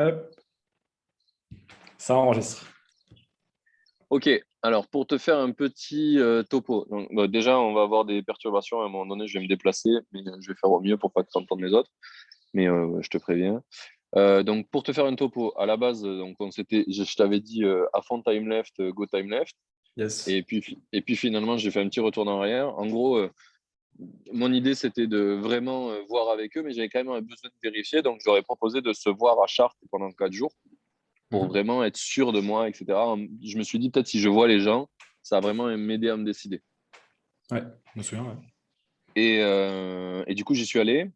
Hop, ça enregistre. Ok, alors pour te faire un petit topo, donc, déjà on va avoir des perturbations à un moment donné, je vais me déplacer, mais je vais faire au mieux pour pas que tu entendes les autres, mais je te préviens. Donc pour te faire un topo, à la base, donc je t'avais dit à fond time left, go time left, Yes. et puis finalement j'ai fait un petit retour en arrière. En gros, mon idée c'était de vraiment voir avec eux, mais j'avais quand même un besoin de vérifier, donc je leur ai proposé de se voir à Chartres pendant 4 jours pour Mhm. vraiment être sûr de moi, etc. Je me suis dit, peut-être si je vois les gens, ça va vraiment m'aider à me décider. Ouais, je me souviens. Ouais. Et du coup, j'y suis allé.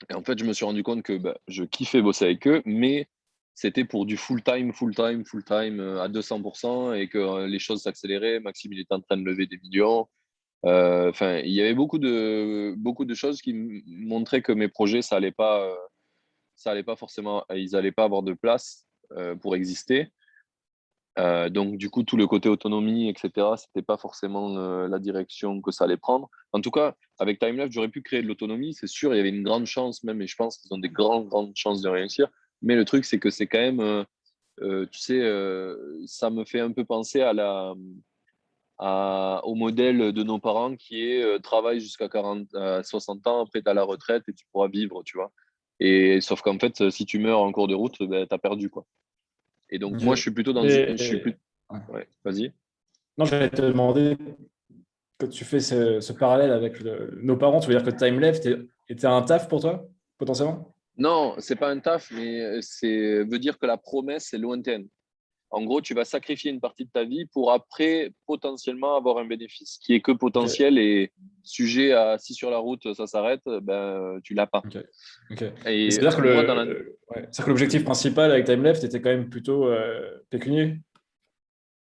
Et en fait, je me suis rendu compte que je kiffais bosser avec eux, mais c'était pour du full-time, full-time, full-time à 200% et que les choses s'accéléraient. Maxime, il était en train de lever des millions. Enfin, il y avait beaucoup de choses qui montraient que mes projets, ça allait pas forcément, ils allaient pas avoir de place pour exister. Donc, du coup, tout le côté autonomie, etc., c'était pas forcément la direction que ça allait prendre. En tout cas, avec TimeLeft, j'aurais pu créer de l'autonomie, c'est sûr, il y avait une grande chance même, et je pense qu'ils ont des grandes chances de réussir. Mais le truc, c'est que c'est quand même, tu sais, ça me fait un peu penser au modèle de nos parents qui est travaille jusqu'à 40, 60 ans, après tu as la retraite et tu pourras vivre, tu vois. Et sauf qu'en fait, si tu meurs en cours de route, ben, tu as perdu, quoi. Et donc, Ok. moi, je suis plutôt dans une. Je suis plus. Ouais. Ouais, vas-y. Non, j'allais te demander, quand tu fais ce parallèle avec nos parents, tu veux dire que Time Left était un taf pour toi, potentiellement? Non, c'est pas un taf, mais c'est veut dire que la promesse est lointaine. En gros, tu vas sacrifier une partie de ta vie pour après potentiellement avoir un bénéfice qui est que Ok. potentiel et sujet à si sur la route ça s'arrête, ben tu l'as pas. Ok. Ok. Mais Et c'est-à-dire que moi dans la c'est-à-dire que l'objectif principal avec Time Left était quand même plutôt pécunier.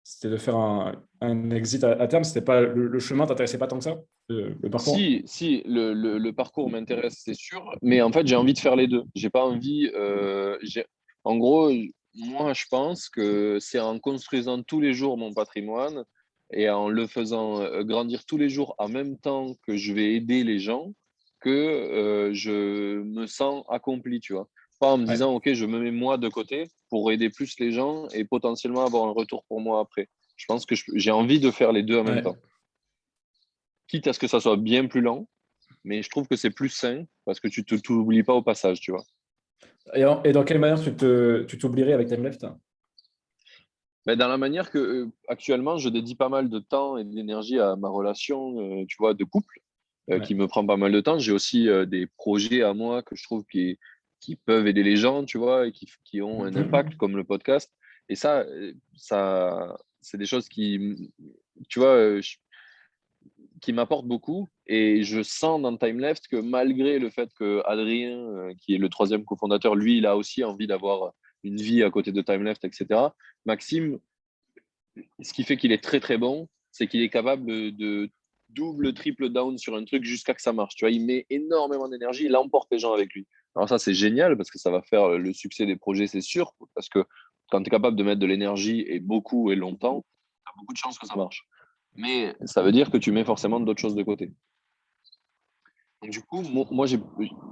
C'était de faire un exit à terme. C'était pas le chemin t'intéressait pas tant que ça, le parcours. si le parcours m'intéresse, c'est sûr, mais en fait j'ai envie de faire les deux. J'ai pas envie. En gros, moi je pense que c'est en construisant tous les jours mon patrimoine et en le faisant grandir tous les jours en même temps que je vais aider les gens que je me sens accompli, tu vois. Pas en me Ouais. disant, OK, je me mets moi de côté pour aider plus les gens et potentiellement avoir un retour pour moi après. Je pense que j'ai envie de faire les deux en même Ouais. temps. Quitte à ce que ça soit bien plus lent, mais je trouve que c'est plus sain parce que tu t'oublies pas au passage, tu vois. Et dans quelle manière tu t'oublierais avec Time Left? Mais dans la manière que actuellement, je dédie pas mal de temps et d'énergie à ma relation, tu vois, de couple, Ouais. qui me prend pas mal de temps. J'ai aussi des projets à moi que je trouve qui peuvent aider les gens, tu vois, et qui ont un impact, Mhm. comme le podcast. Et ça, c'est des choses tu vois, qui m'apporte beaucoup. Et je sens dans Time Left que malgré le fait que Adrien, qui est le troisième cofondateur, lui, il a aussi envie d'avoir une vie à côté de Time Left, etc. Maxime, ce qui fait qu'il est très très bon, c'est qu'il est capable de double, triple down sur un truc jusqu'à que ça marche. Tu vois, il met énormément d'énergie, il emporte les gens avec lui. Alors ça, c'est génial parce que ça va faire le succès des projets, c'est sûr, parce que quand tu es capable de mettre de l'énergie et beaucoup et longtemps, tu as beaucoup de chances que ça marche. Mais ça veut dire que tu mets forcément d'autres choses de côté. Donc, du coup, moi, j'ai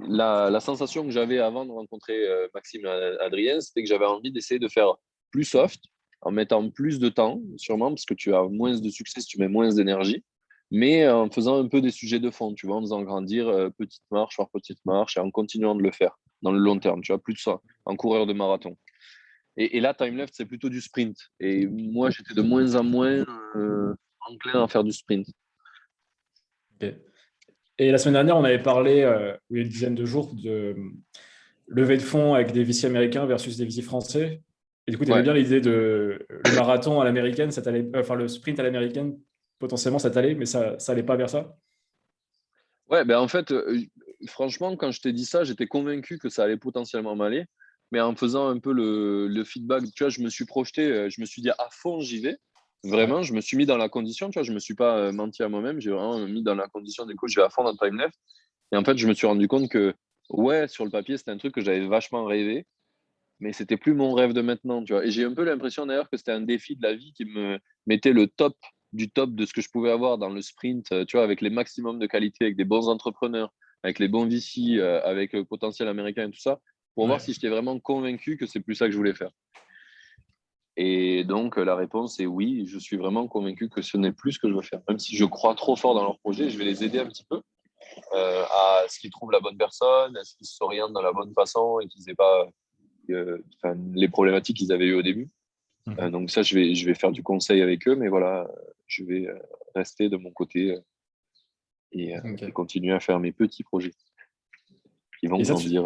la sensation que j'avais avant de rencontrer Maxime et Adrien, c'était que j'avais envie d'essayer de faire plus soft, en mettant plus de temps, sûrement, parce que tu as moins de succès si tu mets moins d'énergie, mais en faisant un peu des sujets de fond, tu vois, en faisant grandir petite marche par petite marche et en continuant de le faire dans le long terme, tu vois, plus de ça, en coureur de marathon. Et là, Time Left, c'est plutôt du sprint. Et moi, j'étais de moins en moins enclin à faire du sprint. Ok. Et la semaine dernière, on avait parlé, il y a une dizaine de jours, de levée de fonds avec des VC américains versus des VC français. Et du coup, tu aimais Ouais. bien l'idée de le marathon à l'américaine, enfin le sprint à l'américaine, potentiellement cette allait, mais ça allait pas vers ça. Ouais, ben en fait, franchement, quand je t'ai dit ça, j'étais convaincu que ça allait potentiellement m'aller. Mais en faisant un peu le feedback, tu vois, je me suis projeté, je me suis dit à fond, j'y vais. Ouais. Vraiment, je me suis mis dans la condition, tu vois, je me suis pas menti à moi-même, j'ai vraiment mis dans la condition, du coup, je vais à fond dans Time Left. Et en fait, je me suis rendu compte que, ouais, sur le papier, c'était un truc que j'avais vachement rêvé, mais c'était plus mon rêve de maintenant, tu vois. Et j'ai un peu l'impression d'ailleurs que c'était un défi de la vie qui me mettait le top du top de ce que je pouvais avoir dans le sprint, tu vois, avec les maximums de qualité, avec des bons entrepreneurs, avec les bons VC, avec le potentiel américain et tout ça, pour voir Ouais. si j'étais vraiment convaincu que c'est plus ça que je voulais faire. Et donc, la réponse est oui, je suis vraiment convaincu que ce n'est plus ce que je veux faire. Même si je crois trop fort dans leur projet, je vais les aider un petit peu à ce qu'ils trouvent la bonne personne, à ce qu'ils s'orientent dans la bonne façon et qu'ils n'aient pas les problématiques qu'ils avaient eues au début. Mhm. Donc ça, je vais faire du conseil avec eux, mais voilà, je vais rester de mon côté et Ok. continuer à faire mes petits projets qui vont Et ça, grandir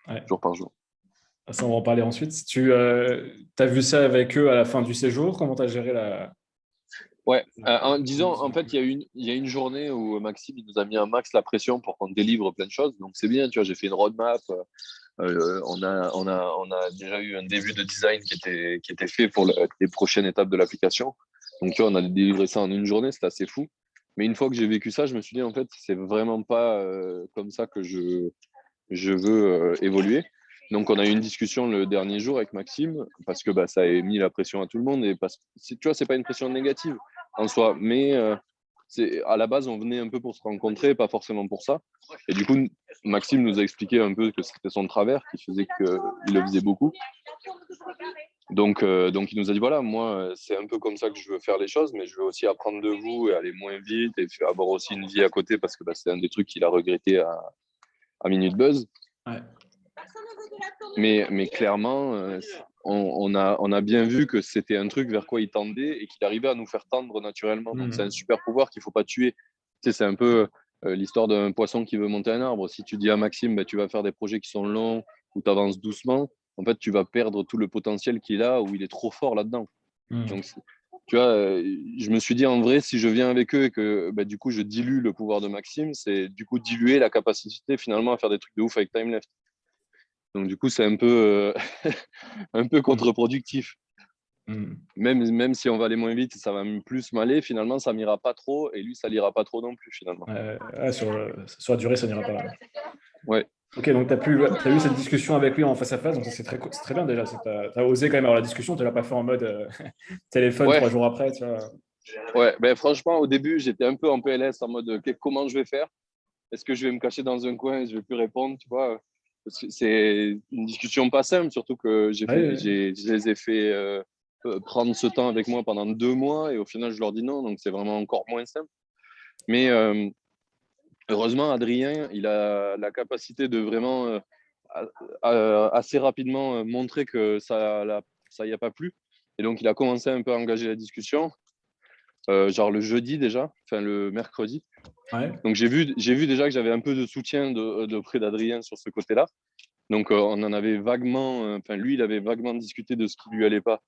ouais. jour par jour. Ça, on va en parler ensuite. Tu as vu ça avec eux à la fin du séjour? Comment tu as géré la... Ouais, disons, en fait, il y a une journée où Maxime il nous a mis un max la pression pour qu'on délivre plein de choses. Donc, c'est bien, tu vois, j'ai fait une roadmap. On a déjà eu un début de design qui était fait pour les prochaines étapes de l'application. Donc, tu vois, on a délivré ça en une journée, c'était assez fou. Mais une fois que j'ai vécu ça, je me suis dit, en fait, c'est vraiment pas comme ça que je veux évoluer. Donc, on a eu une discussion le dernier jour avec Maxime parce que bah, ça a mis la pression à tout le monde. Et parce que, tu vois, c'est pas une pression négative en soi, mais à la base, on venait un peu pour se rencontrer, pas forcément pour ça. Et du coup, Maxime nous a expliqué un peu que c'était son travers qui faisait qu'il le faisait beaucoup. Donc, il nous a dit voilà, moi, c'est un peu comme ça que je veux faire les choses, mais je veux aussi apprendre de vous et aller moins vite et avoir aussi une vie à côté parce que bah, c'est un des trucs qu'il a regretté à Minute Buzz. Ouais. Mais clairement, on a bien vu que c'était un truc vers quoi il tendait et qu'il arrivait à nous faire tendre naturellement. Donc, c'est un super pouvoir qu'il ne faut pas tuer. Tu sais, c'est un peu l'histoire d'un poisson qui veut monter un arbre. Si tu dis à Maxime, bah, tu vas faire des projets qui sont longs ou tu avances doucement, en fait, tu vas perdre tout le potentiel qu'il a ou il est trop fort là-dedans. Donc, tu vois, je me suis dit en vrai, si je viens avec eux et que bah, du coup je dilue le pouvoir de Maxime, c'est du coup diluer la capacité finalement à faire des trucs de ouf avec TimeLeft. Donc du coup, c'est un peu, un peu contre-productif. Même si on va aller moins vite, ça va plus m'aller. Finalement, ça m'ira pas trop et lui, ça l'ira pas trop non plus finalement. Sur la durée, ça n'ira pas. Ouais. Ok, donc tu as eu cette discussion avec lui en face à face, donc ça, c'est très bien déjà. Tu as osé quand même avoir la discussion, tu l'as pas fait en mode téléphone Ouais, 3 jours après, tu vois. ouais. Ben, franchement, au début, j'étais un peu en PLS en mode comment je vais faire? Est-ce que je vais me cacher dans un coin et je vais plus répondre, tu vois? Parce que c'est une discussion pas simple, surtout que Ouais, je les ai fait prendre ce temps avec moi pendant 2 mois et au final, je leur dis non, donc c'est vraiment encore moins simple. Mais heureusement, Adrien, il a la capacité de vraiment assez rapidement montrer que ça y a pas plu. Et donc, il a commencé un peu à engager la discussion, genre le jeudi déjà, enfin le mercredi. ouais. Donc, j'ai vu déjà que j'avais un peu de soutien de près d'Adrien sur ce côté-là. Donc, on en avait vaguement, enfin, lui, il avait vaguement discuté de ce qui lui allait pas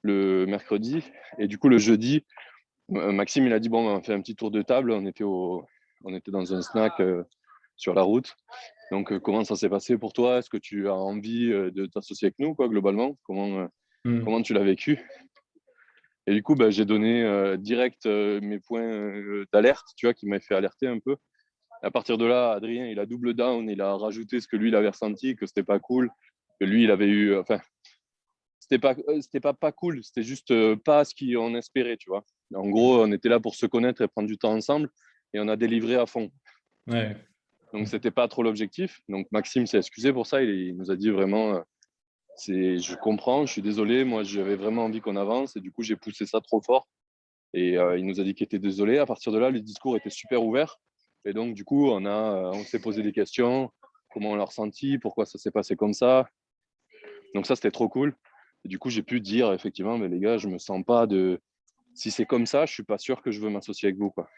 le mercredi. Et du coup, le jeudi, Maxime, il a dit bon, ben, on fait un petit tour de table. On était dans un snack sur la route. Donc, comment ça s'est passé pour toi? Est-ce que tu as envie de t'associer avec nous, quoi, globalement? Comment tu l'as vécu? Et du coup, bah, j'ai donné direct mes points d'alerte, tu vois, qui m'avaient fait alerter un peu. À partir de là, Adrien, il a double down, il a rajouté ce que lui, il avait ressenti, que c'était pas cool, que lui, il avait eu. Enfin, c'était pas cool, c'était juste pas ce qu'on espérait, tu vois. En gros, on était là pour se connaître et prendre du temps ensemble, et on a délivré à fond. Ouais. Donc, c'était pas trop l'objectif. Donc, Maxime s'est excusé pour ça, il nous a dit vraiment. Je comprends, je suis désolé, moi j'avais vraiment envie qu'on avance et du coup j'ai poussé ça trop fort. Et il nous a dit qu'il était désolé. À partir de là, le discours était super ouvert. Et donc, du coup, on s'est posé des questions. Comment on l'a ressenti? Pourquoi ça s'est passé comme ça? Donc, ça, c'était trop cool. Et du coup, j'ai pu dire, effectivement, mais les gars, je me sens pas de. Si c'est comme ça, je suis pas sûr que je veux m'associer avec vous, quoi.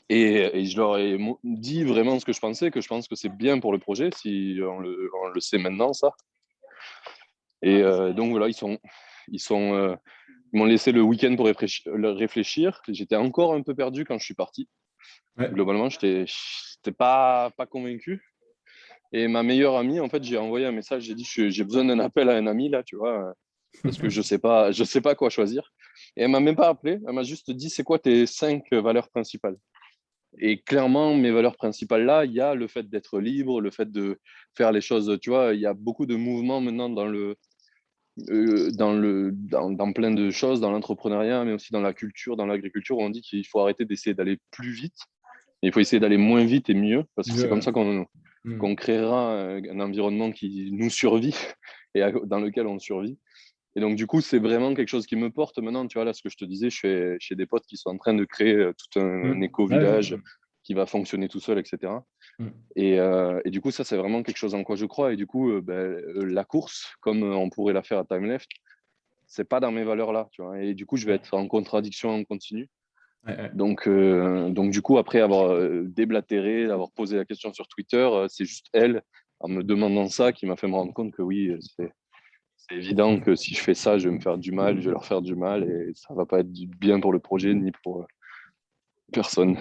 Et je leur ai dit vraiment ce que je pensais, que je pense que c'est bien pour le projet, si on le sait maintenant, ça. Et donc, voilà, ils m'ont laissé le week-end pour réfléchir. J'étais encore un peu perdu quand je suis parti. Ouais. Globalement, j'étais pas convaincu. Et ma meilleure amie, en fait, j'ai envoyé un message, j'ai dit j'ai besoin d'un appel à un ami là, tu vois, parce que je sais pas quoi choisir. Et elle m'a même pas appelé, elle m'a juste dit c'est quoi tes 5 valeurs principales. Et clairement, mes valeurs principales là, il y a le fait d'être libre, le fait de faire les choses, tu vois, il y a beaucoup de mouvements maintenant dans plein de choses, dans l'entrepreneuriat, mais aussi dans la culture, dans l'agriculture, où on dit qu'il faut arrêter d'essayer d'aller plus vite. Et il faut essayer d'aller moins vite et mieux, parce que c'est comme Mieux, ça qu'on créera un environnement qui nous survit et dans lequel on survit. Et donc, du coup, c'est vraiment quelque chose qui me porte maintenant. Tu vois, là, ce que je te disais, je suis chez des potes qui sont en train de créer tout un éco-village qui va fonctionner tout seul, etc. Et du coup, ça, c'est vraiment quelque chose en quoi je crois. Et du coup, la course, comme on pourrait la faire à Time Left, c'est pas dans mes valeurs là, tu vois. Et du coup, je vais être en contradiction en continu. Donc, du coup, après avoir déblatéré, avoir posé la question sur Twitter, c'est juste elle, en me demandant ça, qui m'a fait me rendre compte que oui, c'est évident que si je fais ça, je vais me faire du mal, je vais leur faire du mal et ça va pas être bien pour le projet ni pour personne.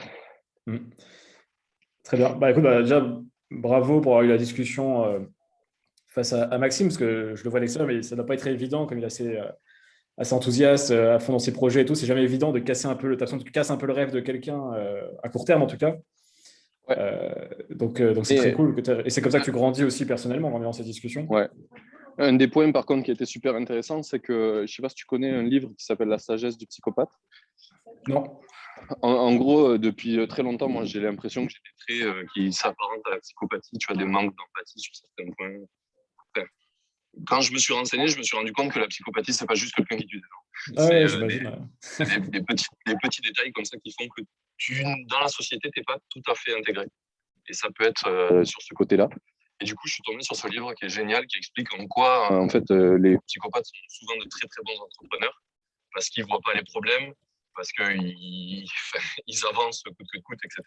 Très bien. Bah, écoute, déjà, bravo pour avoir eu la discussion face à Maxime, parce que je le vois à l'extérieur, mais ça ne doit pas être évident, comme il est assez enthousiaste, à fond dans ses projets et tout. C'est jamais évident de casser un peu t'as l'impression que tu casses un peu le rêve de quelqu'un, à court terme en tout cas. Ouais. Donc c'est très cool. Et c'est comme ça que tu grandis aussi personnellement en ayant ces discussions. Ouais. Un des points, par contre, qui était super intéressant, c'est que, je ne sais pas si tu connais un livre qui s'appelle La sagesse du psychopathe. Non. En gros, depuis très longtemps, moi, j'ai l'impression que j'ai des traits qui s'apparentent à la psychopathie. Tu as des manques d'empathie sur certains points. Enfin, quand je me suis renseigné, je me suis rendu compte que la psychopathie, c'est pas juste quelqu'un qui tue des gens. Ouais, j'imagine. Des petits détails comme ça qui font que dans la société, tu n'es pas tout à fait intégré. Et ça peut être sur ce côté-là. Et du coup, je suis tombé sur ce livre qui est génial, qui explique en quoi, en fait, les psychopathes sont souvent de très, très bons entrepreneurs parce qu'ils ne voient pas les problèmes, parce qu'ils ils avancent coûte que coûte, etc.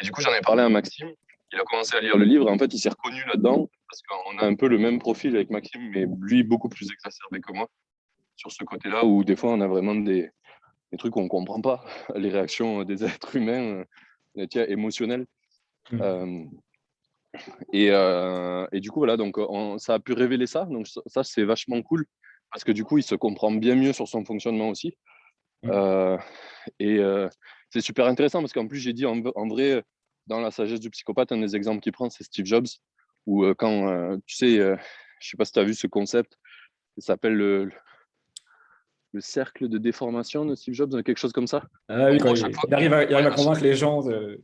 Et du coup, j'en ai parlé à Maxime. Il a commencé à lire le livre. Et en fait, il s'est reconnu là-dedans parce qu'on a un peu le même profil avec Maxime, mais lui, beaucoup plus exacerbé que moi sur ce côté-là où des fois, on a vraiment des trucs qu'on ne comprend pas, les réactions des êtres humains émotionnelles. Et du coup, voilà, donc ça a pu révéler ça. Donc ça, c'est vachement cool parce que du coup, il se comprend bien mieux sur son fonctionnement aussi. C'est super intéressant parce qu'en plus, j'ai dit en vrai, dans la sagesse du psychopathe, un des exemples qu'il prend, c'est Steve Jobs, où quand, tu sais, je sais pas si tu as vu ce concept, ça s'appelle le cercle de déformation de Steve Jobs, quelque chose comme ça. Ah oui, En quand gros, chaque fois, il arrive à convaincre les gens que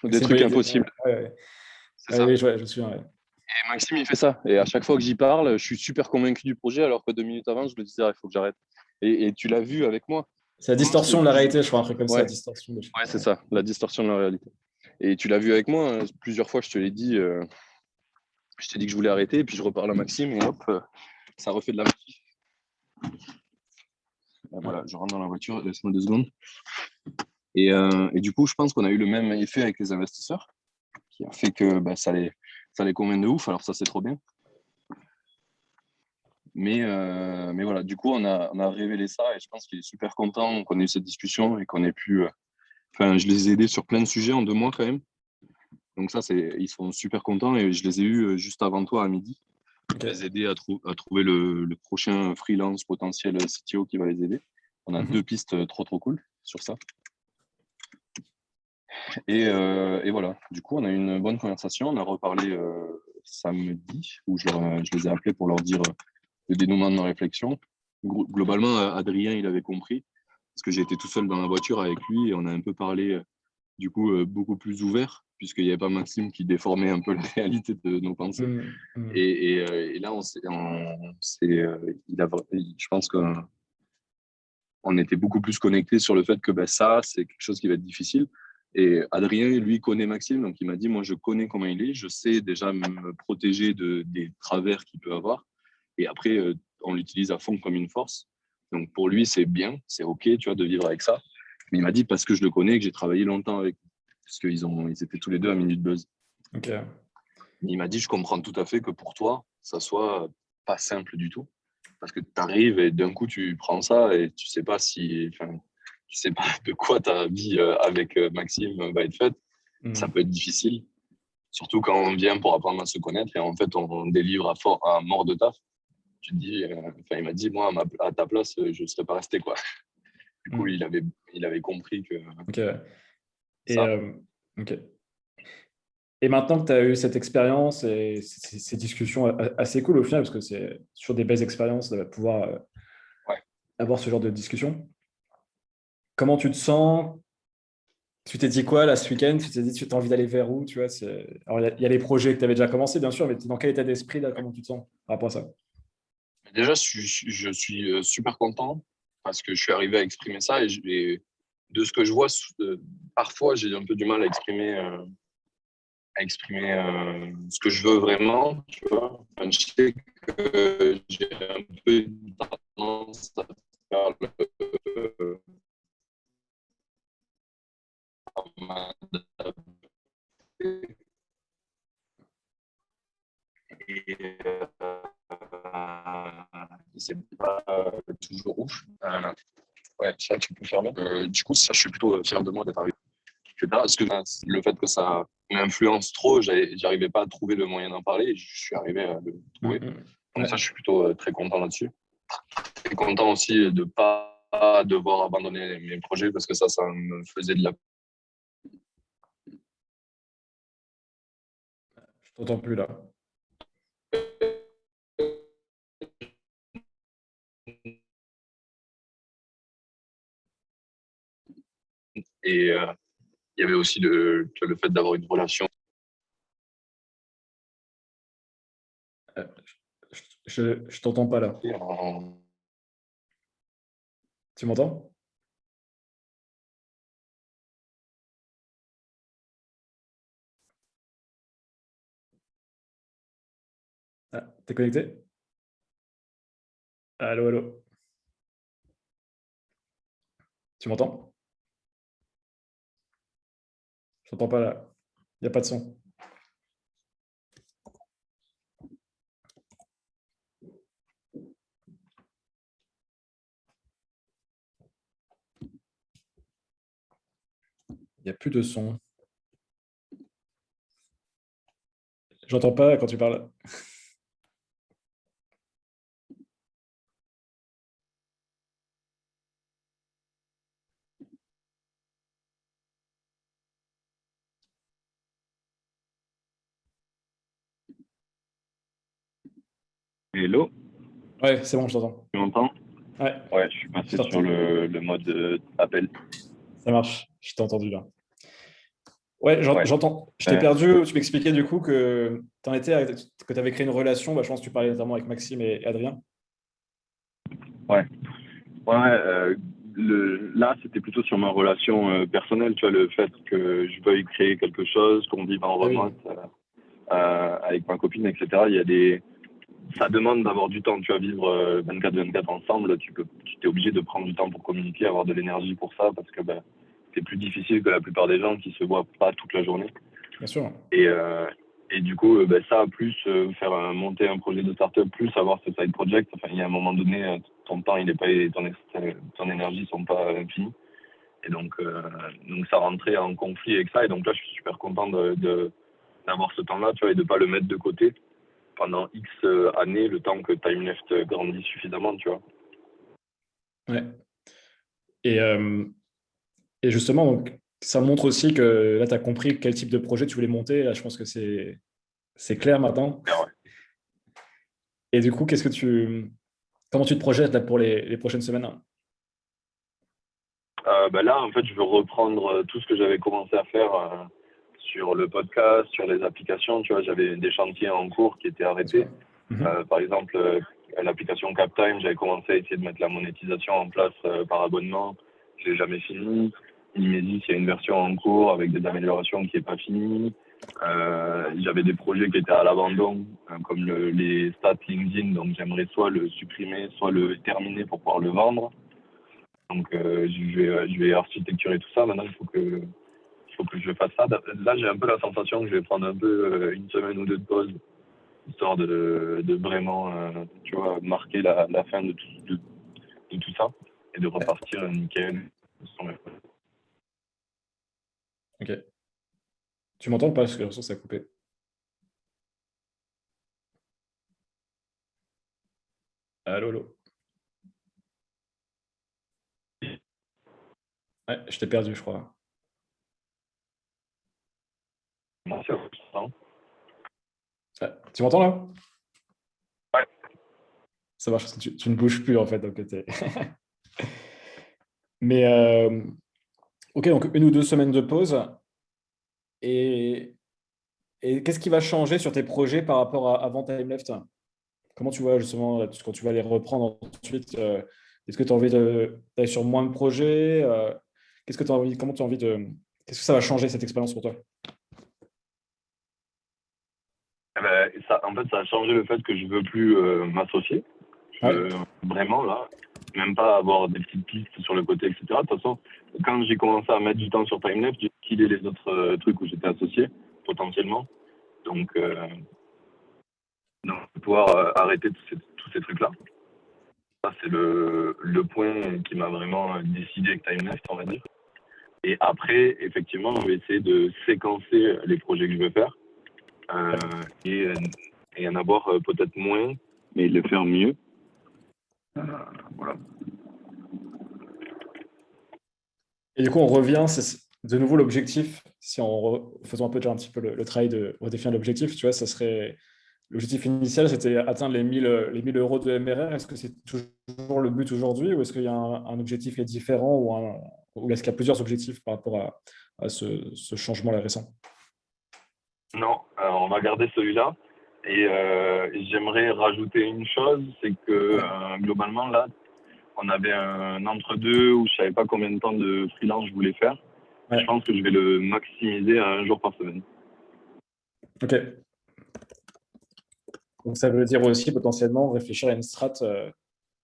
des c'est une trucs bonne idée. impossibles. C'est ça. Oui, je me souviens. Et Maxime, il fait ça. Et à chaque fois que j'y parle, je suis super convaincu du projet, alors que 2 minutes avant, je me disais, il faut que j'arrête. Et tu l'as vu avec moi. C'est la distorsion de la réalité, je crois, un truc comme ça, Ouais, distorsion de... ouais, c'est ça, la distorsion de la réalité. Et tu l'as vu avec moi, plusieurs fois, je te l'ai dit, je t'ai dit que je voulais arrêter, et puis je reparle à Maxime, et hop, ça refait de la magie. Voilà, je rentre dans la voiture, laisse-moi 2 secondes. Et du coup, je pense qu'on a eu le même effet avec les investisseurs, qui a fait que ça les convainc de ouf, alors ça, c'est trop bien. Mais voilà, du coup, on a révélé ça, et je pense qu'il est super content qu'on ait eu cette discussion, et qu'on ait pu... je les ai aidés sur plein de sujets en 2 mois, quand même. Donc ça, ils sont super contents, et je les ai eus juste avant toi à midi. Okay. Les aider à trouver le prochain freelance potentiel CTO qui va les aider. On a 2 pistes trop cool sur ça. Et voilà, du coup, on a eu une bonne conversation. On a reparlé samedi, où je les ai appelés pour leur dire le dénouement de nos réflexions. Globalement, Adrien, il avait compris, parce que j'ai été tout seul dans la voiture avec lui, et on a un peu parlé, du coup, beaucoup plus ouvert, puisqu'il n'y avait pas Maxime qui déformait un peu la réalité de nos pensées. Et là, je pense qu'on était beaucoup plus connectés sur le fait que ça, c'est quelque chose qui va être difficile. Et Adrien, lui, connaît Maxime, donc il m'a dit, moi, je connais comment il est, je sais déjà me protéger des travers qu'il peut avoir. Et après, on l'utilise à fond comme une force. Donc pour lui, c'est bien, c'est OK, tu vois, de vivre avec ça. Mais il m'a dit, parce que je le connais, que j'ai travaillé longtemps avec lui, parce qu'ils étaient tous les deux à Minute Buzz. Okay. Il m'a dit, je comprends tout à fait que pour toi, ça soit pas simple du tout. Parce que tu arrives et d'un coup, tu prends ça et tu sais pas tu sais pas de quoi ta vie avec Maxime va être faite. Ça peut être difficile. Surtout quand on vient pour apprendre à se connaître et en fait, on délivre à mort de taf. Tu te dis, il m'a dit, moi, à ta place, je ne serais pas resté, quoi. Du coup, il avait compris que ça. Okay. Et maintenant que tu as eu cette expérience et ces discussions assez cool au final, parce que c'est sur des belles expériences de pouvoir avoir ce genre de discussion, comment tu te sens Tu t'es dit quoi là ce week-end? Tu t'es dit tu as envie d'aller vers où? Tu vois, alors, il y a les projets que tu avais déjà commencé, bien sûr, mais t'es dans quel état d'esprit là? Comment tu te sens par rapport à ça? Déjà, je suis super content parce que je suis arrivé à exprimer ça et de ce que je vois, parfois j'ai un peu du mal à exprimer ce que je veux vraiment. Tu vois. Enfin, je sais que j'ai un peu une tendance à faire m'adapter et c'est pas toujours ouf. Ouais, ça, tu peux fermer. Du coup, ça, je suis plutôt fier de moi d'être arrivé. Parce que le fait que ça m'influence trop, j'arrivais pas à trouver le moyen d'en parler et je suis arrivé à le trouver. Mhm. Donc ça, Ouais. je suis plutôt très content là-dessus. Très content aussi de pas devoir abandonner mes projets parce que ça me faisait de la... Je t'entends plus là. Et il y avait aussi le fait d'avoir une relation. Euh, je t'entends pas là. En- Tu m'entends? Ah, t'es connecté? Allô, allô. Tu m'entends? Je t'entends pas là. Il n'y a pas de son. Il n'y a plus de son. J'entends pas quand tu parles. Hello, Ouais, c'est bon, je t'entends. tu m'entends? Ouais, Ouais, je suis je passé sur t'entends. le mode appel. Ça marche. Je t'ai entendu là. Ouais, Ouais. j'entends. Je t'ai Euh, perdu. Tu m'expliquais du coup que que tu avais créé une relation. Bah, je pense que tu parlais notamment avec Maxime et Adrien. ouais. Ouais, là, c'était plutôt sur ma relation personnelle, tu vois, le fait que je veuille créer quelque chose, qu'on vive en Ah remote oui, avec ma copine, etc. Ça demande d'avoir du temps, tu vois, vivre 24/24 ensemble, tu t'es obligé de prendre du temps pour communiquer, avoir de l'énergie pour ça, parce que ben, c'est plus difficile que la plupart des gens qui se voient pas toute la journée. bien sûr. Et, euh, et du coup, ben, ça, plus monter un projet de start-up, plus avoir ce side project, enfin, il y a un moment donné, ton temps, il est pas, ton énergie sont pas infinies. Et donc, ça rentrait en conflit avec ça. Et donc là, je suis super content d'avoir ce temps-là, tu vois, et de pas le mettre de côté pendant X années, le temps que TimeLeft grandisse suffisamment, tu vois. Ouais. Et, euh, et justement, donc, ça montre aussi que là, tu as compris quel type de projet tu voulais monter. Là, je pense que c'est clair maintenant. Mais ouais. Et du coup, comment tu te projettes là, pour les prochaines semaines? Bah là, en fait, je veux reprendre tout ce que j'avais commencé à faire sur le podcast, sur les applications. Tu vois, j'avais des chantiers en cours qui étaient Bien sûr. arrêtés. Mhm. Par exemple, l'application CapTime, j'avais commencé à essayer de mettre la monétisation en place par abonnement. Je l'ai jamais fini. Imesis, il y a une version en cours avec des améliorations qui n'est pas finie. J'avais des projets qui étaient à l'abandon, comme les stats LinkedIn, donc j'aimerais soit le supprimer, soit le terminer pour pouvoir le vendre. Donc je vais architecturer tout ça. Maintenant, il faut que je fasse ça. Là, j'ai un peu la sensation que je vais prendre un peu une semaine ou deux de pause, histoire de vraiment, tu vois, marquer la fin de tout ça et de Ouais. repartir nickel. Ok. Tu m'entends ou pas? Parce que j'ai l'impression que ça a coupé. Allô, allô. Ouais, je t'ai perdu, je crois. Merci à vous. Ouais. Tu m'entends là? Ouais. Ça marche, parce que tu ne bouges plus en fait. Donc Mais Ok, donc 1 ou 2 semaines de pause. Et, et qu'est-ce qui va changer sur tes projets par rapport à avant TimeLeft? Comment tu vois justement quand tu vas les reprendre ensuite? Est-ce que tu as envie d'aller sur moins de projets? Qu'est-ce que tu as envie, comment tu as envie de. Qu'est-ce que ça va changer cette expérience pour toi? Eh ben, ça, en fait, ça a changé le fait que je veux plus m'associer. Je Ouais, veux vraiment, là, même pas avoir des petites pistes sur le côté, etc. De toute façon, quand j'ai commencé à mettre du temps sur Timelapse, j'ai killé les autres trucs où j'étais associé, potentiellement. Donc, pouvoir arrêter tous ces trucs-là. Ça, c'est le point qui m'a vraiment décidé avec Timelapse, on va dire. Et après, effectivement, je vais essayer de séquencer les projets que je veux faire et, et en avoir peut-être moins, mais le faire mieux. Voilà. et du coup, on revient, c'est de nouveau l'objectif. Si on faisons un peu déjà un petit peu le travail de redéfinir l'objectif, tu vois, ça serait l'objectif initial, c'était atteindre les 1000 euros de MRR. Est-ce que c'est toujours le but aujourd'hui ou est-ce qu'il y a un objectif qui est différent ou est-ce qu'il y a plusieurs objectifs par rapport à ce changement-là récent? Non, on va garder celui-là. Et j'aimerais rajouter une chose, c'est que globalement, là, on avait un entre-deux où je savais pas combien de temps de freelance je voulais faire. Je Ouais, pense que je vais le maximiser à 1 jour par semaine. ok. Donc ça veut dire aussi potentiellement réfléchir à une strat.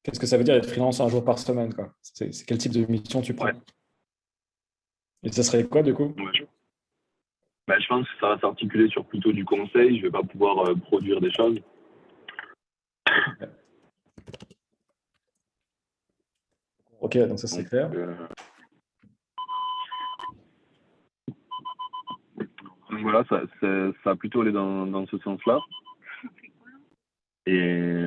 Qu'est-ce que ça veut dire d'être freelance 1 jour par semaine, quoi? C'est quel type de mission tu Ouais. prends? Et ça serait quoi du coup? Ouais. Ben, je pense que ça va s'articuler sur plutôt du conseil. Je vais pas pouvoir produire des choses. Ok, donc ça c'est Donc, clair. voilà, ça a plutôt aller dans ce sens-là. Et,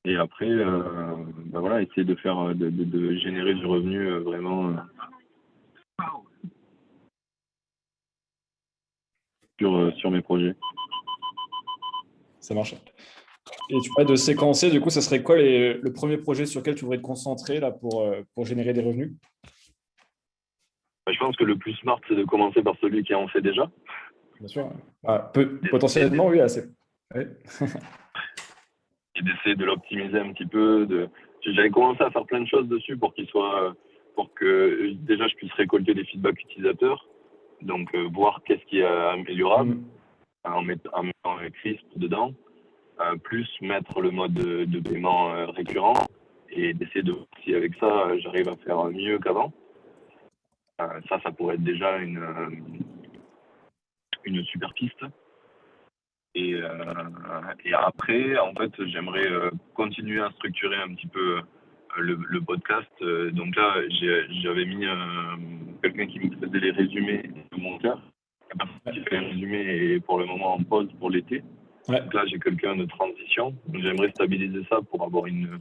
et après, ben voilà, essayer de faire, de générer du revenu vraiment sur mes projets. Ça marche. Et tu parlais de séquencer, du coup, ça serait quoi le premier projet sur lequel tu voudrais te concentrer là, pour générer des revenus? Ben, je pense que le plus smart, c'est de commencer par celui qui en fait déjà. Bien sûr. Ah, Et potentiellement, oui, assez. Ouais. et d'essayer de l'optimiser un petit peu. J'avais commencé à faire plein de choses dessus pour que déjà je puisse récolter des feedbacks utilisateurs, donc voir qu'est-ce qui est améliorable Mm. en mettant Crisp dedans, plus mettre le mode de paiement récurrent et d'essayer de voir si avec ça j'arrive à faire mieux qu'avant. Ça pourrait être déjà une super piste. Et après, en fait, j'aimerais continuer à structurer un petit peu le podcast. Donc là, j'avais mis quelqu'un qui me faisait les résumés de monteur. La personne qui fait les résumés est pour le moment en pause pour l'été. Ouais. Donc là, j'ai quelqu'un de transition. Donc j'aimerais stabiliser ça pour avoir une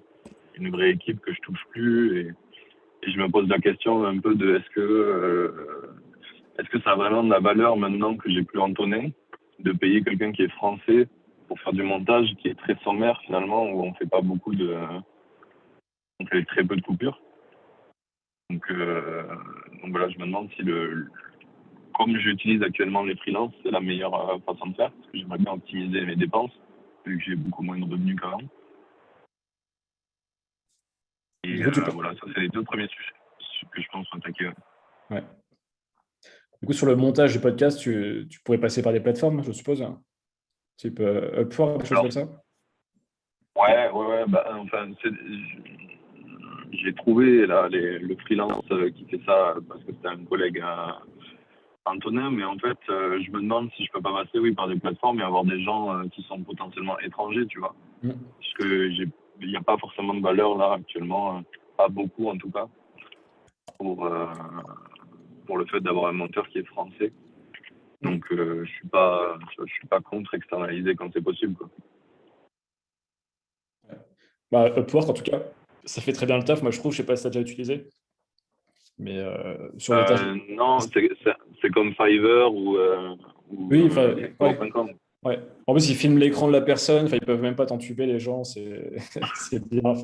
vraie équipe que je touche plus. Et je me pose la question un peu de est-ce que ça a vraiment de la valeur maintenant que j'ai plus Antonin de payer quelqu'un qui est français pour faire du montage qui est très sommaire finalement où on fait pas beaucoup on fait très peu de coupures. Donc voilà, je me demande si comme j'utilise actuellement les freelances, c'est la meilleure façon de faire parce que j'aimerais bien optimiser mes dépenses vu que j'ai beaucoup moins de revenus qu'avant. Et Du coup, tu peux. voilà, ça c'est les deux premiers sujets que je pense attaquer. Ouais. Du coup, sur le montage du podcast, tu pourrais passer par des plateformes, je suppose, hein, type Upwork, des choses Alors, comme ça. ouais, bah, enfin, j'ai trouvé là le freelance qui fait ça parce que c'était un collègue à Antonin, mais en fait, je me demande si je peux pas passer, oui, par des plateformes et avoir des gens qui sont potentiellement étrangers, tu vois. Mm. Parce que il n'y a pas forcément de valeur là actuellement, pas beaucoup en tout cas, pour, euh, pour le fait d'avoir un monteur qui est français. Mm. Donc, je suis pas contre externaliser quand c'est possible, quoi. Bah, Upwork, en tout cas, ça fait très bien le taf. Moi, je trouve, je sais pas si tu as déjà utilisé, mais sur les tâches. Non, c'est comme Fiverr ou Oui, enfin, ouais. Explore.com. Ouais. En plus, ils filment l'écran de la personne. Enfin, ils peuvent même pas t'entuber, les gens. C'est c'est bien.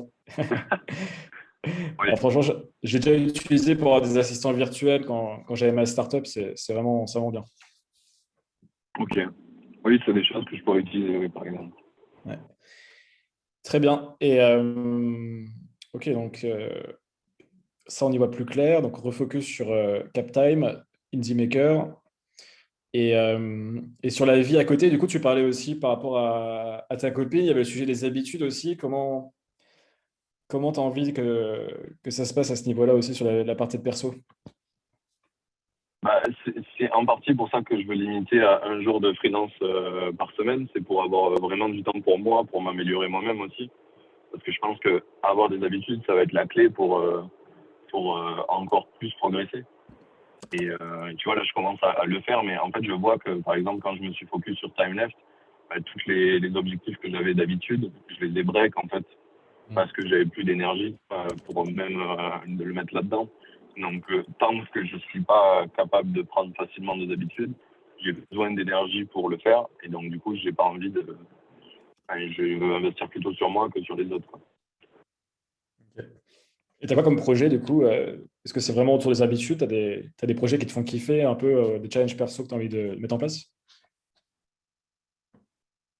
Oui, Alors, franchement, j'ai déjà utilisé pour avoir des assistants virtuels quand j'avais ma startup. C'est vraiment bien. ok. Oui, c'est des choses que je pourrais utiliser, oui, par exemple. Ouais. Très bien. Et ok, donc ça, on y voit plus clair. Donc, refocus sur CapTime, IndieMaker. Et sur la vie à côté, du coup, tu parlais aussi par rapport à ta copine, il y avait le sujet des habitudes aussi. Comment tu as envie que ça se passe à ce niveau-là aussi sur la partie de perso? Bah, c'est en partie pour ça que je veux limiter à un jour de freelance par semaine. C'est pour avoir vraiment du temps pour moi, pour m'améliorer moi-même aussi. Parce que je pense que avoir des habitudes, ça va être la clé pour encore plus progresser. Et tu vois, là, je commence à le faire, mais en fait, je vois que, par exemple, quand je me suis focus sur Time Left, bah, tous les objectifs que j'avais d'habitude, je les ai break, en fait, Mm. parce que j'avais plus d'énergie pour même de le mettre là-dedans. Donc, tant que je suis pas capable de prendre facilement des habitudes, j'ai besoin d'énergie pour le faire. Et donc, du coup, j'ai pas envie de. Enfin, je veux investir plutôt sur moi que sur les autres, quoi. Ok. Et t'as quoi comme projet, du coup? Est-ce que c'est vraiment autour des habitudes? T'as des projets qui te font kiffer, un peu des challenges perso que tu as envie de mettre en place?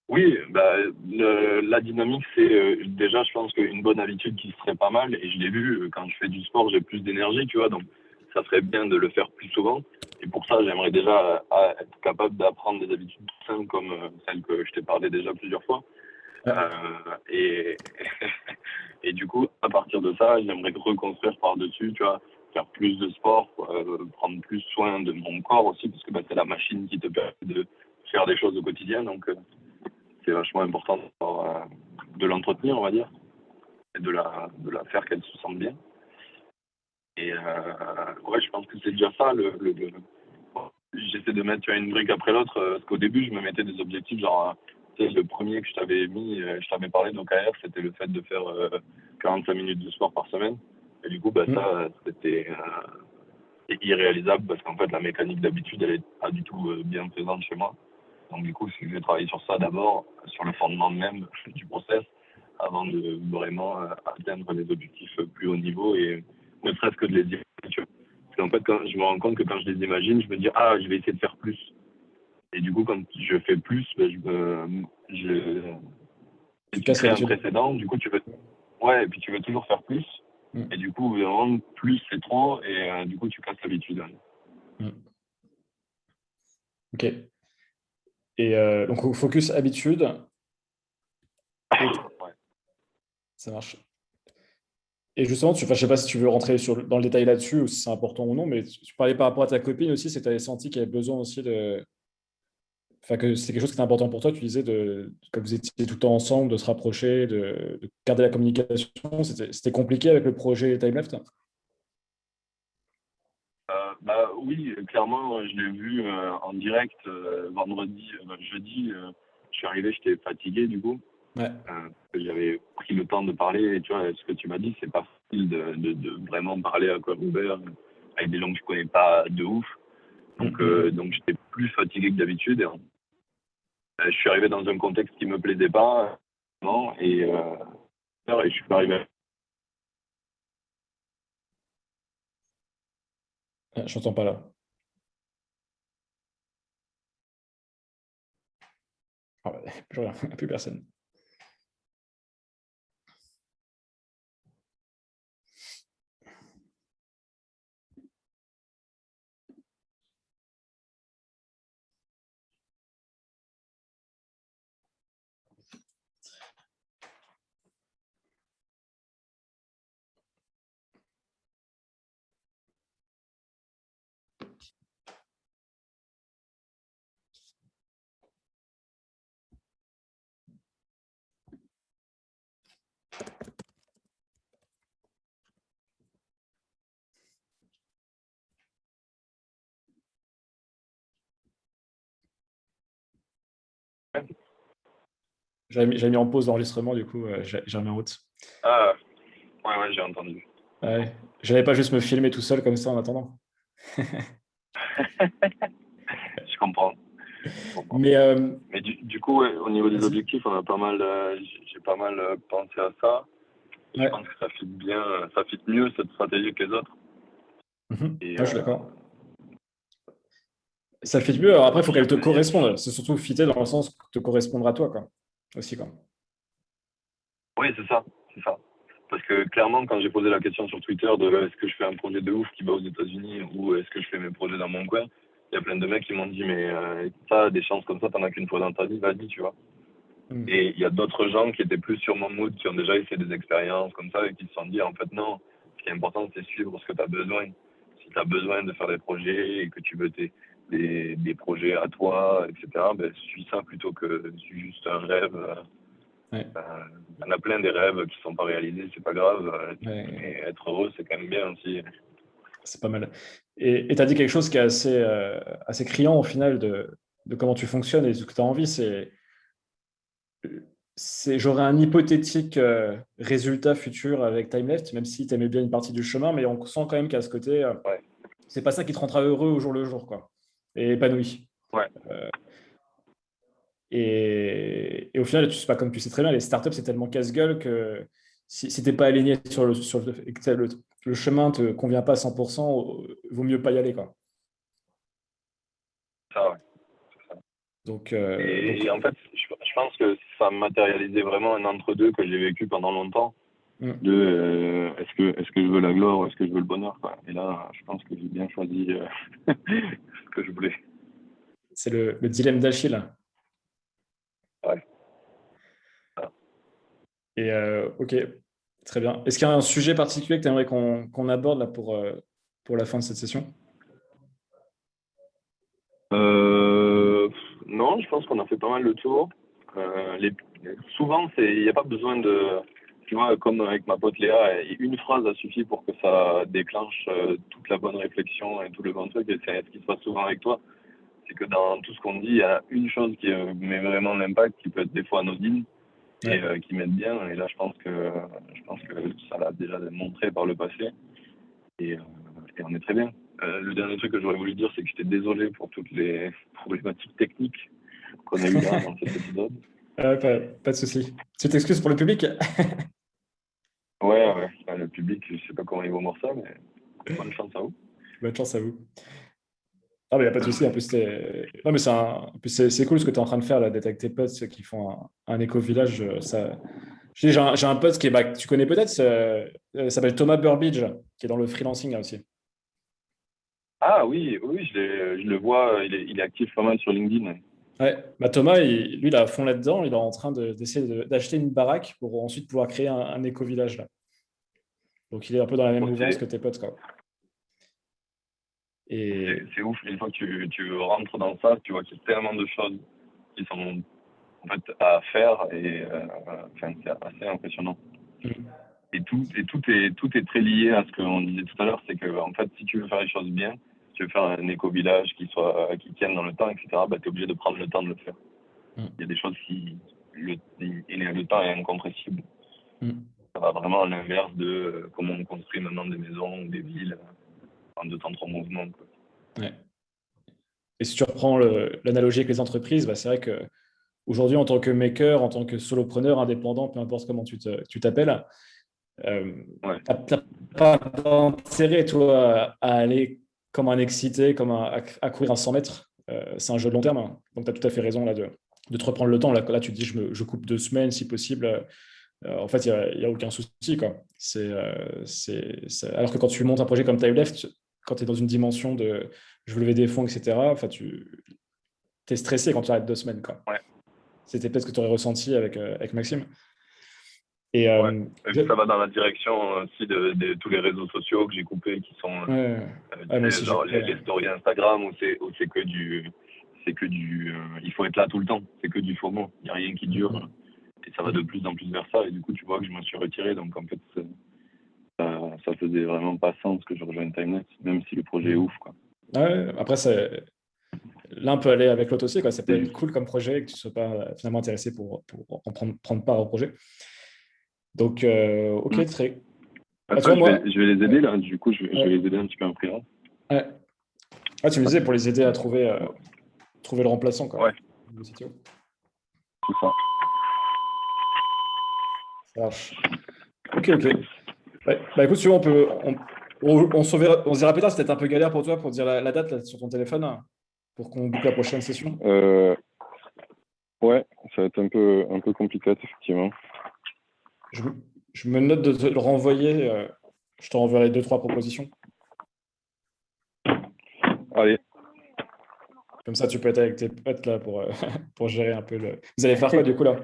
Oui, bah, la dynamique, c'est déjà, je pense qu'une bonne habitude qui serait pas mal, et je l'ai vu, quand je fais du sport, j'ai plus d'énergie, tu vois, donc ça serait bien de le faire plus souvent. Et pour ça, j'aimerais déjà être capable d'apprendre des habitudes tout simples comme celles que je t'ai parlé déjà plusieurs fois. Ouais. Et, et du coup, à partir de ça, j'aimerais reconstruire par-dessus, tu vois, faire plus de sport, prendre plus soin de mon corps aussi, parce que bah, c'est la machine qui te permet de faire des choses au quotidien, donc c'est vachement important de l'entretenir, on va dire, et de la faire qu'elle se sente bien. Et ouais, je pense que c'est déjà ça. J'essaie de mettre, tu vois, une brique après l'autre, parce qu'au début, je me mettais des objectifs, genre, tu sais, le premier que je t'avais mis, je t'avais parlé d'OKR, c'était le fait de faire 45 minutes de sport par semaine. Et du coup, bah, ça, Mm. c'était irréalisable parce qu'en fait, la mécanique d'habitude, elle est pas du tout bien présente chez moi. Donc, du coup, je vais travailler sur ça d'abord, sur le fondement même du process, avant de vraiment atteindre les objectifs plus haut niveau et ne serait-ce que de les imaginer. Parce qu'en fait, quand je me rends compte que quand je les imagine, je me dis, ah, je vais essayer de faire plus. Et du coup, quand je fais plus, ben, Tu tu casses crées un l'habitude. précédent, du coup, tu veux, ouais, et puis tu veux toujours faire plus. Et Mm. du coup, vraiment, plus c'est trop, et du coup, tu casses l'habitude. Mm. Ok. Et donc, au focus habitude, et Ouais. ça marche. Et justement, enfin, je sais pas si tu veux rentrer dans le détail là-dessus ou si c'est important ou non, mais tu parlais par rapport à ta copine aussi, c'est que tu avais senti qu'il y avait besoin aussi enfin, que c'était quelque chose qui était important pour toi. Tu disais que vous étiez tout le temps ensemble, de se rapprocher, de garder la communication. C'était compliqué avec le projet Time Left? Bah oui, clairement, je l'ai vu en direct jeudi. Je suis arrivé, j'étais fatigué du coup. Ouais. Parce que j'avais pris le temps de parler. Et tu vois, ce que tu m'as dit, c'est pas facile de vraiment parler à corps ouvert avec des langues que je connais pas de ouf. Mm, Donc j'étais plus fatigué que d'habitude. Je suis arrivé dans un contexte qui me plaisait pas, non, et je suis pas arrivé. Je n'entends pas là. Ah ouais, plus rien, plus personne. J'avais mis en pause l'enregistrement, du coup, j'ai remis en route. Ah, ouais, ouais, j'ai entendu. Ouais. J'allais pas juste me filmer tout seul comme ça en attendant. Je comprends. Je comprends. Mais Mais du coup, ouais, au niveau des vas-y. objectifs, j'ai pas mal pensé à ça. Je pense que ça fit mieux cette stratégie que les autres. Et, je suis d'accord. Ça fit mieux. Alors après, il faut qu'elle te corresponde. C'est surtout fitter dans le sens que te correspondre à toi, quoi. Aussi, quoi. Oui, c'est ça. Parce que clairement, quand j'ai posé la question sur Twitter de est-ce que je fais un projet de ouf qui va aux États-Unis ou est-ce que je fais mes projets dans mon coin, il y a plein de mecs qui m'ont dit mais ça, des chances comme ça, t'en as qu'une fois dans ta vie, vas-y, tu vois. Et il y a d'autres gens qui étaient plus sur mon mood, qui ont déjà essayé des expériences comme ça et qui se sont dit en fait non, ce qui est important c'est suivre ce que tu as besoin. Si tu as besoin de faire des projets et que tu veux des projets à toi, etc., ben, suis ça plutôt que suis juste un rêve. Il y en a plein des rêves qui ne sont pas réalisés, c'est pas grave. Mais être heureux, c'est quand même bien aussi. C'est pas mal. Et tu as dit quelque chose qui est assez criant au final de comment tu fonctionnes et ce que tu as envie, j'aurais un hypothétique résultat futur avec TimeLeft, même si tu aimais bien une partie du chemin, mais on sent quand même qu'à ce côté, c'est pas ça qui te rendra heureux au jour le jour, quoi, et épanoui. Et au final, comme tu sais très bien, les startups, c'est tellement casse-gueule que si tu n'es pas aligné sur le chemin ne te convient pas à 100%, vaut mieux pas y aller, quoi. Ça, ouais. Donc, en fait, je pense que ça matérialisait vraiment un entre-deux que j'ai vécu pendant longtemps. Est-ce que je veux la gloire ou est-ce que je veux le bonheur, quoi. Et là, je pense que j'ai bien choisi ce que je voulais. C'est le dilemme d'Achille. Ouais. Et ok, très bien. Est-ce qu'il y a un sujet particulier que tu aimerais qu'on aborde là pour la fin de cette session? Non, je pense qu'on a fait pas mal le tour. Souvent, il n'y a pas besoin de... Tu vois, comme avec ma pote Léa, une phrase a suffi pour que ça déclenche toute la bonne réflexion et tout le bon truc. Et c'est ce qui se passe souvent avec toi. C'est que dans tout ce qu'on dit, il y a une chose qui met vraiment l'impact, qui peut être des fois anodine, et qui m'aide bien. Et là, je pense que ça l'a déjà montré par le passé. Et on est très bien. Le dernier truc que j'aurais voulu dire, c'est que j'étais désolé pour toutes les problématiques techniques qu'on a eues là dans cet épisode. Pas de souci. Tu t'excuses pour le public? Ouais. Le public, je sais pas comment ils vont voir ça, mais bonne chance à vous. Bonne chance à vous. Ah, mais il n'y a pas de souci. En plus, non, mais c'est cool ce que tu es en train de faire là, d'être avec tes potes ceux qui font un éco-village. J'ai un pote qui est, tu connais peut-être, s'appelle Thomas Burbidge, qui est dans le freelancing là aussi. Ah oui, je le vois, il est actif pas mal sur LinkedIn. Ouais, Thomas, lui, il est à fond là-dedans. Il est en train d'essayer d'acheter une baraque pour ensuite pouvoir créer un éco-village là. Donc, il est un peu dans la même mouvance que tes potes, quoi. Et... C'est ouf, une fois que tu rentres dans ça, tu vois qu'il y a tellement de choses qui sont en fait à faire et c'est assez impressionnant. Et tout est très lié à ce qu'on disait tout à l'heure, c'est que en fait, si tu veux faire les choses bien, si tu veux faire un éco-village qui tienne dans le temps, etc., bah, tu es obligé de prendre le temps de le faire. Il y a des choses le temps est incompressible. Ça va vraiment à l'inverse de comment on construit maintenant des maisons ou des villes en 2 temps 3 mouvements. Quoi. Ouais. Et si tu reprends l'analogie avec les entreprises, c'est vrai qu'aujourd'hui, en tant que maker, en tant que solopreneur, indépendant, peu importe comment tu t'appelles, tu n'as pas d'intérêt, toi, à aller comme un excité, comme à courir un 100 mètres. C'est un jeu de long terme. Hein. Donc, tu as tout à fait raison là, de te reprendre le temps. Là, tu te dis, je coupe 2 semaines si possible. En fait, il n'y a aucun souci. Quoi. Alors que quand tu montes un projet comme TimeLeft, quand tu es dans une dimension de je veux lever des fonds, etc., tu es stressé quand tu arrêtes 2 semaines. Quoi. C'était peut-être ce que tu aurais ressenti avec Maxime. Et, et ça va dans la direction aussi de tous les réseaux sociaux que j'ai coupés qui sont genre les stories Instagram où c'est que du il faut être là tout le temps, c'est que du FOMO, il n'y a rien qui dure et ça va de plus en plus vers ça et du coup tu vois que je me suis retiré donc en fait ça faisait vraiment pas sens que je rejoigne TimeLeft même si le projet est ouf quoi. Après l'un peut aller avec l'autre aussi quoi. Ça peut être cool comme projet et que tu ne sois pas finalement intéressé pour en prendre part au projet. Donc, ok, très. Je vais les aider là, du coup, je vais les aider un petit peu en priant. Tu me disais pour les aider à trouver le remplaçant. Quoi. C'est ça. Ça marche. Ok, ok. Ouais. Bah écoute, si tu veux, on se dira plus tard, c'était un peu galère pour toi pour dire la date là, sur ton téléphone hein, pour qu'on boucle la prochaine session. Ouais, ça va être un peu compliqué, effectivement. Je me note de te le renvoyer. Je te renverrai 2-3 propositions. Allez. Comme ça, tu peux être avec tes potes là pour gérer un peu le. Vous allez faire quoi du coup là?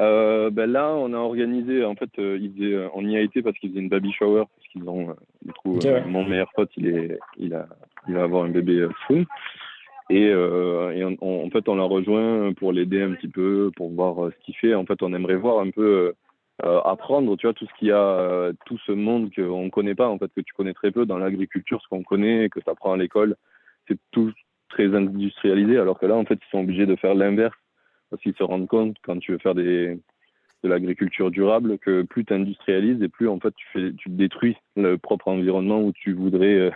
Là, on a organisé, en fait, on y a été parce qu'ils faisaient une baby shower, parce qu'ils ont, du coup, Ok, ouais. mon meilleur pote, il va avoir un bébé soon. Et en fait, on l'a rejoint pour l'aider un petit peu, pour voir ce qu'il fait. En fait, on aimerait voir un peu apprendre, tu vois, tout ce qu'il y a, tout ce monde qu'on ne connaît pas, en fait, que tu connais très peu dans l'agriculture, ce qu'on connaît, que tu apprends à l'école. C'est tout très industrialisé, alors que là, en fait, ils sont obligés de faire l'inverse, parce qu'ils se rendent compte, quand tu veux faire de l'agriculture durable, que plus tu industrialises et plus, en fait, tu détruis le propre environnement où tu voudrais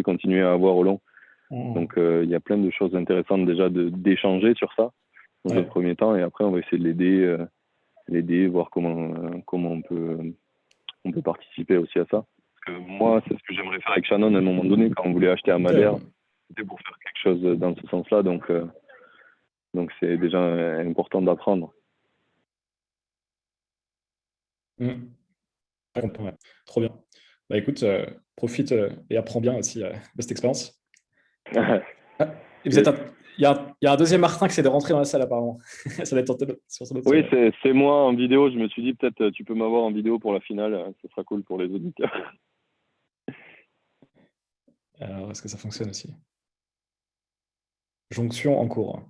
continuer à avoir au long. Donc, il y a plein de choses intéressantes déjà d'échanger sur ça dans un premier temps, et après on va essayer de l'aider, voir comment on peut participer aussi à ça. Parce que moi, c'est ce que j'aimerais faire avec Shannon à un moment donné quand on voulait acheter à Madère, c'était pour faire quelque chose dans ce sens-là. Donc c'est déjà important d'apprendre. Trop bien. Bah écoute, profite et apprends bien aussi de cette expérience. Et il y a un deuxième Martin qui essaie de rentrer dans la salle apparemment. Ça va être sur son autre. Oui, c'est moi en vidéo. Je me suis dit peut-être tu peux m'avoir en vidéo pour la finale. Ce sera cool pour les auditeurs. Alors, est-ce que ça fonctionne aussi? Jonction en cours.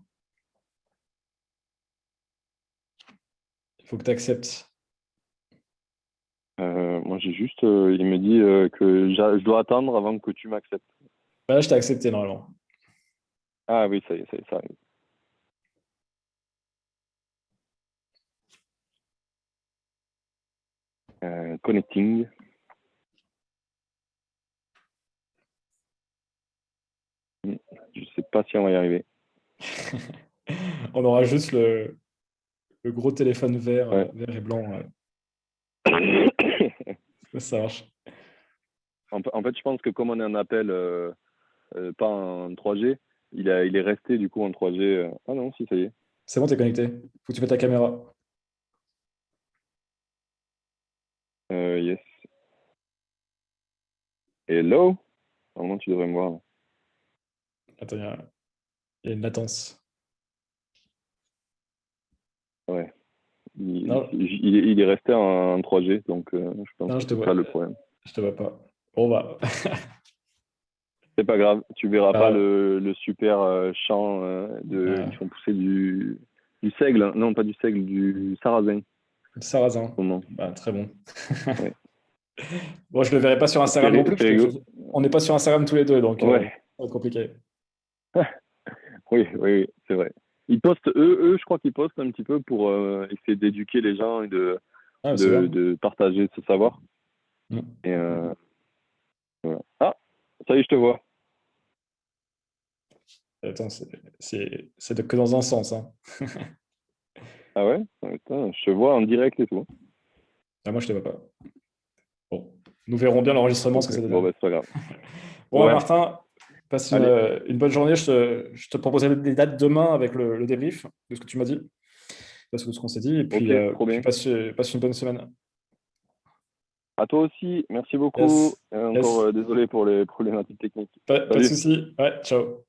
Il faut que tu acceptes. Moi, j'ai juste, il me dit que je dois attendre avant que tu m'acceptes. Bah là, je t'ai accepté normalement. Ah oui, ça y est, ça arrive. Connecting. Je sais pas si on va y arriver. On aura juste le gros téléphone vert, Ouais. vert et blanc. Ça marche. En fait, je pense que comme on est en appel, pas en 3G, il est resté du coup en 3G. Ah non, si, ça y est. C'est bon, t'es connecté. Faut que tu mettes ta caméra. Yes. Hello? Normalement, tu devrais me voir. Attends, il y a une latence. Ouais. Il est resté en 3G, donc je pense Non, que c'est ça le problème. Je te vois pas. Bon, bah. C'est pas grave, tu verras pas Ouais. le super champ ils font pousser du seigle. Non, pas du seigle, du sarrasin. Du sarrasin. Comment? Bah, très bon. Ouais. Bon, je le verrai pas sur Instagram non plus. C'est rigolo. On n'est pas sur Instagram tous les deux, donc Ouais. ça va être compliqué. Oui, c'est vrai. Ils postent, eux, je crois qu'ils postent un petit peu pour essayer d'éduquer les gens et C'est bien. de partager ce savoir. Et voilà. Ah, ça y est, je te vois. Attends, c'est que dans un sens. Hein. Ah ouais? Putain, je te vois en direct et tout. Ah, moi, je te vois pas. Bon, nous verrons bien l'enregistrement, ce que ça donne. Bon, bah, c'est pas grave. Bon, Ouais. Martin, passe une bonne journée. Je te proposerai des dates demain avec le débrief de ce que tu m'as dit, de ce qu'on s'est dit. Et puis, Ok, trop bien. passe une bonne semaine. À toi aussi, merci beaucoup. Yes. Encore désolé pour les problématiques techniques. Pas de soucis. Ouais, ciao.